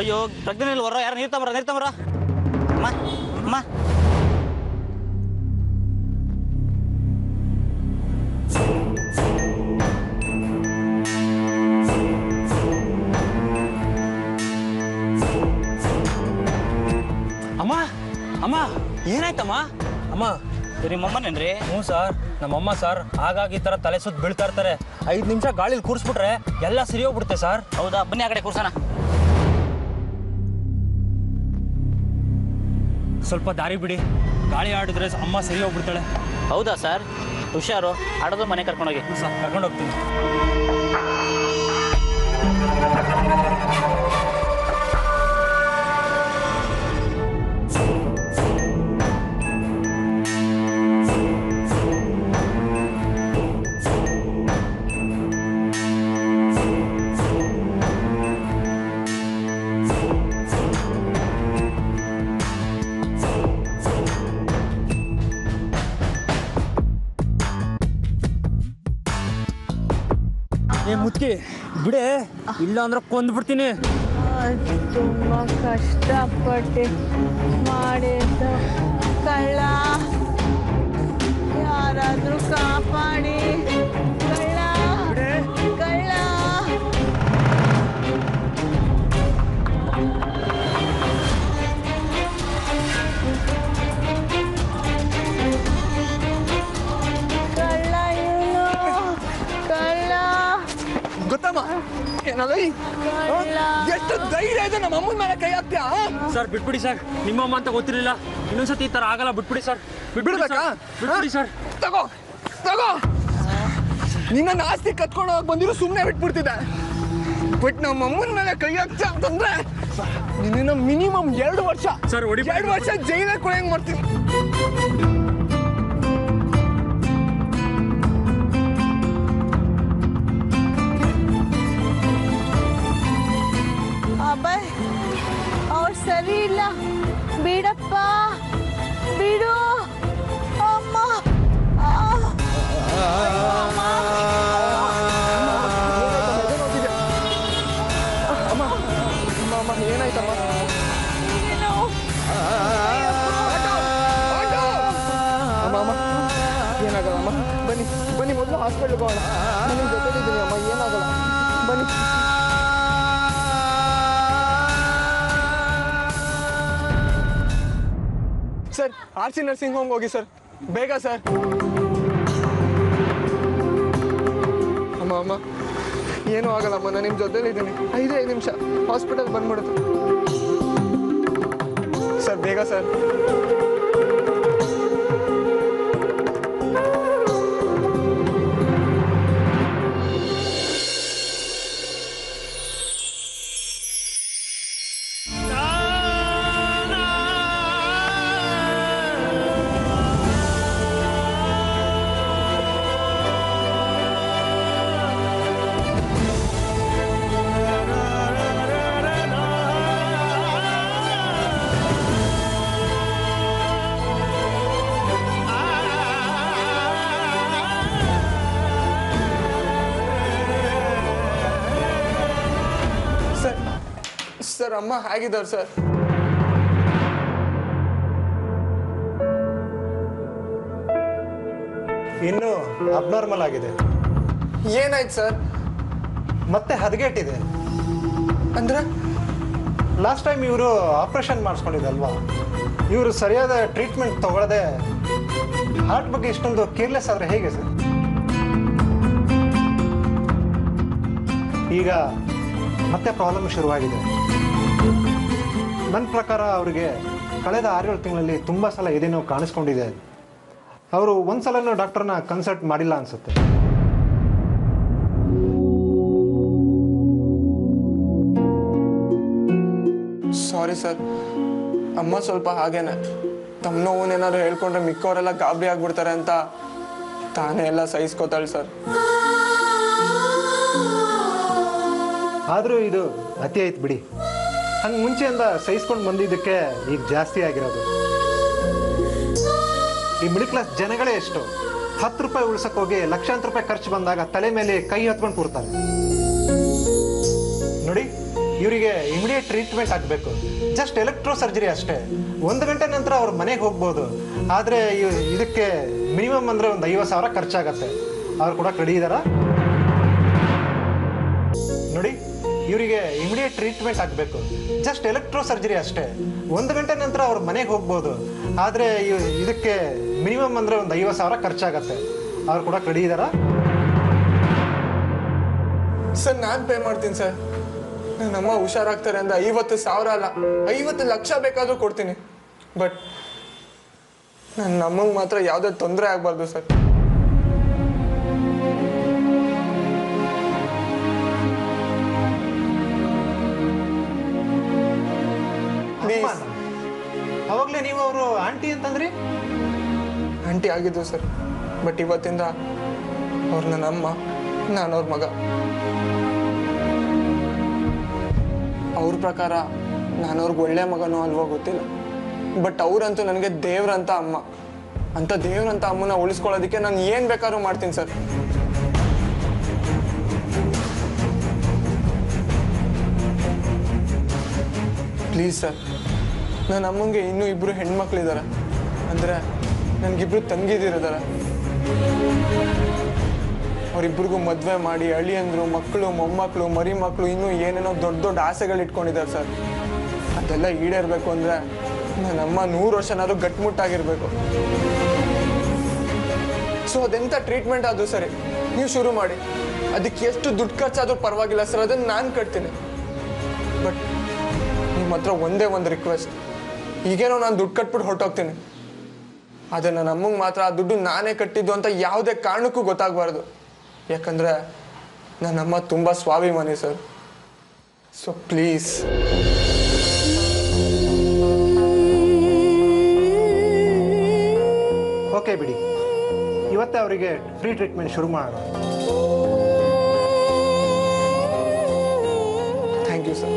ಅಯ್ಯೋ ಪ್ರಜ್ಞೆ ಬರೋ ಯಾರು ನೀರು ತಗೊಂಬರ ಅಮ್ಮ ಅಮ್ಮ ಅಮ್ಮ ಅಮ್ಮ ಏನಾಯ್ತಮ್ಮ? ಅಮ್ಮ ನಿಮ್ಮಮ್ಮನೇನ್ರಿ? ಹ್ಞೂ ಸರ್, ನಮ್ಮಮ್ಮ ಸರ್ ಆಗಾಗ ಈ ಥರ ತಲೆ ಸುತ್ತ ಬೀಳ್ತಾ ಇರ್ತಾರೆ. 5 ನಿಮಿಷ ಗಾಳಿಲಿ ಕೂರಿಸ್ಬಿಟ್ರೆ ಎಲ್ಲ ಸರಿ ಹೋಗ್ಬಿಡುತ್ತೆ ಸರ್. ಹೌದಾ, ಬನ್ನಿ ಆ ಕಡೆ ಕೂರ್ಸೋಣ. ಸ್ವಲ್ಪ ದಾರಿ ಬಿಡಿ, ಗಾಳಿ ಆಡಿದ್ರೆ ಅಮ್ಮ ಸರಿ ಹೋಗ್ಬಿಡ್ತಾಳೆ. ಹೌದಾ ಸರ್? ಹುಷಾರು, ಆಡೋದು ಮನೆ ಕರ್ಕೊಂಡೋಗಿ. ಸರ್ ಕರ್ಕೊಂಡು ಹೋಗ್ತೀನಿ. ಮುತ್ಕಿ ಬಿಡೆ, ಇಲ್ಲ ಅಂದ್ರೆ ಕೊಂದ್ಬಿಡ್ತೀನಿ. ತುಂಬ ಕಷ್ಟಪಟ್ಟು ಮಾಡಿದ್ದ ಕಳ್ಳ, ಯಾರಾದ್ರೂ ಕಾಪಾಡಿ. ಕಳ್ಳ ಕಳ್ಳ. ಕಳ್ಳ ಇವನು, ಕಳ್ಳ. ಗೊತ್ತಮ್ಮ ಏನಲ್ಲ ಎಷ್ಟು ಧೈರ್ಯ ಇದೆ ನಮ್ಮ ಅಮ್ಮನ ಮೇಲೆ ಕೈ ಹಾಕ್ತೀಯಾ? ಸರ್ ಬಿಟ್ಬಿಡಿ ಸರ್, ನಿಮ್ಮಮ್ಮ ಅಂತ ಗೊತ್ತಿರಲಿಲ್ಲ. ಇನ್ನೊಂದ್ಸತಿ ಈ ತರ ಆಗಲ್ಲ, ಬಿಟ್ಬಿಡಿ ಸರ್. ಬಿಡ್ಬೇಕಾ? ಬಿಟ್ಬಿಡಿ ಸರ್. ತಗೋ ತಗೋ, ನಿನ್ನ ಆಸ್ತಿ ಕತ್ಕೊಂಡು ಹೋಗಿ ಬಂದಿರೋ ಸುಮ್ಮನೆ ಬಿಟ್ಬಿಡ್ತಿದ್ದೆ. ಬಟ್ ನಮ್ಮ ಅಮ್ಮನ ಮೇಲೆ ಕೈ ಹಾಕ್ತೀಯ ಅಂತಂದ್ರೆ ನಿನ್ನ ಮಿನಿಮಮ್ 2 ವರ್ಷ ಸರ್ 2 ವರ್ಷ ಜೈಲಲ್ಲಿ ಕೊಡಂಗ್ ಮಾಡ್ತೀನಿ. ಅಬ್ಬಾಯ್ ಅವ್ರು ಸರಿ ಇಲ್ಲ, ಬಿಡಪ್ಪ ಬಿಡು. ಅಮ್ಮ ಅಮ್ಮ ಏನಾಯ್ತಮ್ಮ? ಅಮ್ಮ ಏನಾಗಲ್ಲಮ್ಮ, ಬನ್ನಿ ಬನ್ನಿ, ಮೊದಲು ಹಾಸ್ಪಿಟ್ಲ್ಗೆ ಹೋಗೋಣ. ನಿಮ್ಮ ಜೊತೆಲಿದ್ದೀನಿ ಅಮ್ಮ, ಏನಾಗಲ್ಲ ಬನ್ನಿ. ಸರ್ RC ನರ್ಸಿಂಗ್ ಹೋಮ್ ಹೋಗಿ ಸರ್, ಬೇಗ ಸರ್. ಅಮ್ಮ ಅಮ್ಮ ಏನೂ ಆಗಲ್ಲಮ್ಮ, ನಾನು ನಿಮ್ಮ ಜೊತೆಲಿದ್ದೀನಿ. 5 ನಿಮಿಷ ಹಾಸ್ಪಿಟಲ್ ಬಂದ್ಬಿಡುತ್ತೆ ಸರ್, ಬೇಗ ಸರ್. ಸರ್ ಅಮ್ಮ ಹೇಗಿದ್ದಾರೆ ಸರ್? ಇನ್ನು ಅಬ್ನಾರ್ಮಲ್ ಆಗಿದೆ. ಏನಾಯ್ತು ಸರ್? ಮತ್ತೆ ಹದಗೆಟ್ಟಿದೆ ಅಂದ್ರೆ? ಲಾಸ್ಟ್ ಟೈಮ್ ಇವರು ಆಪರೇಷನ್ ಮಾಡಿಸ್ಕೊಂಡಿದ್ದಲ್ವಾ, ಇವರು ಸರಿಯಾದ ಟ್ರೀಟ್ಮೆಂಟ್ ತಗೊಳ್ಳದೆ ಹಾರ್ಟ್ ಬಗ್ಗೆ ಇಷ್ಟೊಂದು ಕೇರ್ಲೆಸ್ ಆದರೆ ಹೇಗೆ ಸರ್? ಈಗ ಮತ್ತೆ ಪ್ರಾಬ್ಲಮ್ ಶುರುವಾಗಿದೆ. ನನ್ನ ಪ್ರಕಾರ ಅವರಿಗೆ ಕಳೆದ 6-7 ತಿಂಗಳಲ್ಲಿ ತುಂಬ ಸಲ ಎದೆನೋವು ಕಾಣಿಸ್ಕೊಂಡಿದೆ. ಅವರು ಒಂದ್ಸಲನೂ ಡಾಕ್ಟರ್ನ ಕನ್ಸಲ್ಟ್ ಮಾಡಿಲ್ಲ ಅನ್ಸುತ್ತೆ. ಸಾರಿ ಸರ್, ಅಮ್ಮ ಸ್ವಲ್ಪ ಹಾಗೇನೆ. ತಮ್ಮ ನೋವನ್ನೇನಾದ್ರು ಹೇಳ್ಕೊಂಡ್ರೆ ಮಿಕ್ಕವರೆಲ್ಲ ಗಾಬರಿ ಆಗ್ಬಿಡ್ತಾರೆ ಅಂತ ತಾನೇ ಎಲ್ಲ ಸಹಿಸ್ಕೋತಾಳೆ ಸರ್. ಆದರೂ ಇದು ಅತಿ ಆಯ್ತು ಬಿಡಿ. ಹಂಗೆ ಮುಂಚೆಯಿಂದ ಸಹಿಸ್ಕೊಂಡು ಬಂದಿದ್ದಕ್ಕೆ ಈಗ ಜಾಸ್ತಿ ಆಗಿರೋದು. ಈ ಮಿಡಲ್ ಕ್ಲಾಸ್ ಜನಗಳೇ ಎಷ್ಟು 10 ರೂಪಾಯಿ ಉಳ್ಸಕ್ಕೆ ಹೋಗಿ ಲಕ್ಷಾಂತರ ರೂಪಾಯಿ ಖರ್ಚು ಬಂದಾಗ ತಲೆ ಮೇಲೆ ಕೈ ಹತ್ಕೊಂಡು ಕೂರ್ತಾರೆ ನೋಡಿ. ಇವರಿಗೆ ಇಮಿಡಿಯೇಟ್ ಟ್ರೀಟ್ಮೆಂಟ್ ಆಗಬೇಕು. ಜಸ್ಟ್ ಎಲೆಕ್ಟ್ರೋ ಸರ್ಜರಿ ಅಷ್ಟೇ. 1 ಗಂಟೆ ನಂತರ ಅವ್ರ ಮನೆಗೆ ಹೋಗ್ಬೋದು. ಆದರೆ ಇದಕ್ಕೆ ಮಿನಿಮಮ್ ಅಂದರೆ ಒಂದು 50,000 ಖರ್ಚಾಗತ್ತೆ. ಅವ್ರು ಕೂಡ ರೆಡಿ ಇದ್ದಾರಾ? ನೋಡಿ, ಇವರಿಗೆ ಇಮಿಡಿಯೇಟ್ ಟ್ರೀಟ್ಮೆಂಟ್ ಆಗಬೇಕು. ಜಸ್ಟ್ ಎಲೆಕ್ಟ್ರೋ ಸರ್ಜರಿ ಅಷ್ಟೇ. 1 ಗಂಟೆ ನಂತರ ಅವ್ರ ಮನೆಗೆ ಹೋಗ್ಬೋದು. ಆದರೆ ಇದಕ್ಕೆ ಮಿನಿಮಮ್ ಅಂದರೆ ಒಂದು 50,000 ಖರ್ಚಾಗತ್ತೆ. ಅವ್ರು ಕೂಡ ರೆಡಿ ಇದ್ದಾರಾ? ಸರ್ ನಾನು ಪೇ ಮಾಡ್ತೀನಿ ಸರ್. ನನ್ನಮ್ಮ ಹುಷಾರಾಗ್ತಾರೆ ಅಂದ್ರೆ 50,000 ಅಲ್ಲ, 50 ಲಕ್ಷ ಬೇಕಾದರೂ ಕೊಡ್ತೀನಿ. ಬಟ್ ನನ್ನ ಅಮ್ಮಂಗೆ ಮಾತ್ರ ಯಾವುದೇ ತೊಂದರೆ ಆಗಬಾರ್ದು ಸರ್. ಪ್ಲೀಸ್. ಅವಾಗಲೇ ನೀವು ಅವರು ಆಂಟಿ ಅಂತಂದ್ರಿ? ಆಂಟಿ ಆಗಿದ್ದು ಸರ್. ಬಟ್ ಇವತ್ತಿಂದ ಅವ್ರು ನನ್ನ ಅಮ್ಮ, ನಾನು ಅವ್ರ ಮಗ. ಅವ್ರ ಪ್ರಕಾರ ನಾನು ಅವ್ರಿಗೆ ಒಳ್ಳೆ ಮಗನೋ ಅಲ್ವೋ ಗೊತ್ತಿಲ್ಲ. ಬಟ್ ಅವರಂತೂ ನನಗೆ ದೇವ್ರಂತ ಅಮ್ಮ. ಅಂತ ದೇವ್ರಂತ ಅಮ್ಮನ ಉಳಿಸ್ಕೊಳ್ಳೋದಕ್ಕೆ ನಾನು ಏನು ಬೇಕಾದ್ರೂ ಮಾಡ್ತೀನಿ ಸರ್. ಪ್ಲೀಸ್ ಸರ್, ನನ್ನ ಅಮ್ಮಂಗೆ ಇನ್ನೂ 2 ಹೆಣ್ಮಕ್ಳಿದ್ದಾರೆ. ಅಂದರೆ ನನಗಿಬ್ರು ತಂಗಿದಿರಿದ್ದಾರೆ. ಅವರಿಬ್ಬರಿಗೂ ಮದುವೆ ಮಾಡಿ ಅಳಿಯಂದ್ರು, ಮಕ್ಕಳು, ಮೊಮ್ಮಕ್ಕಳು, ಮರಿ ಮಕ್ಕಳು, ಇನ್ನೂ ಏನೇನೋ ದೊಡ್ಡ ದೊಡ್ಡ ಆಸೆಗಳು ಇಟ್ಕೊಂಡಿದ್ದಾರೆ ಸರ್. ಅದೆಲ್ಲ ಈಡೇರಬೇಕು ಅಂದರೆ ನನ್ನಮ್ಮ 100 ವರ್ಷನಾದ್ರೂ ಗಟ್ಟಿಮುಟ್ಟಾಗಿರ್ಬೇಕು. ಸೊ ಅದೆಂಥ ಟ್ರೀಟ್ಮೆಂಟ್ ಆದರೂ ಸರಿ, ನೀವು ಶುರು ಮಾಡಿ. ಅದಕ್ಕೆ ಎಷ್ಟು ದುಡ್ಡು ಖರ್ಚಾದರೂ ಪರವಾಗಿಲ್ಲ ಸರ್, ಅದನ್ನು ನಾನು ಕಟ್ತೀನಿ. ಬಟ್ ನಿಮ್ಮ ಹತ್ರ ಒಂದೇ ಒಂದು ರಿಕ್ವೆಸ್ಟ್. ಈಗೇನೋ ನಾನು ದುಡ್ಡು ಕಟ್ಬಿಟ್ಟು ಹೊರಟೋಗ್ತೀನಿ. ಆದರೆ ನನ್ನ ಅಮ್ಮಂಗೆ ಮಾತ್ರ ಆ ದುಡ್ಡು ನಾನೇ ಕಟ್ಟಿದ್ದು ಅಂತ ಯಾವುದೇ ಕಾರಣಕ್ಕೂ ಗೊತ್ತಾಗಬಾರ್ದು. ಯಾಕಂದರೆ ನನ್ನಮ್ಮ ತುಂಬ ಸ್ವಾಭಿಮಾನಿ ಸರ್. So please. ಓಕೆ ಬಿಡಿ, ಇವತ್ತೇ ಅವರಿಗೆ ಫ್ರೀ ಟ್ರೀಟ್ಮೆಂಟ್ ಶುರು ಮಾಡೋಣ. Thank you sir.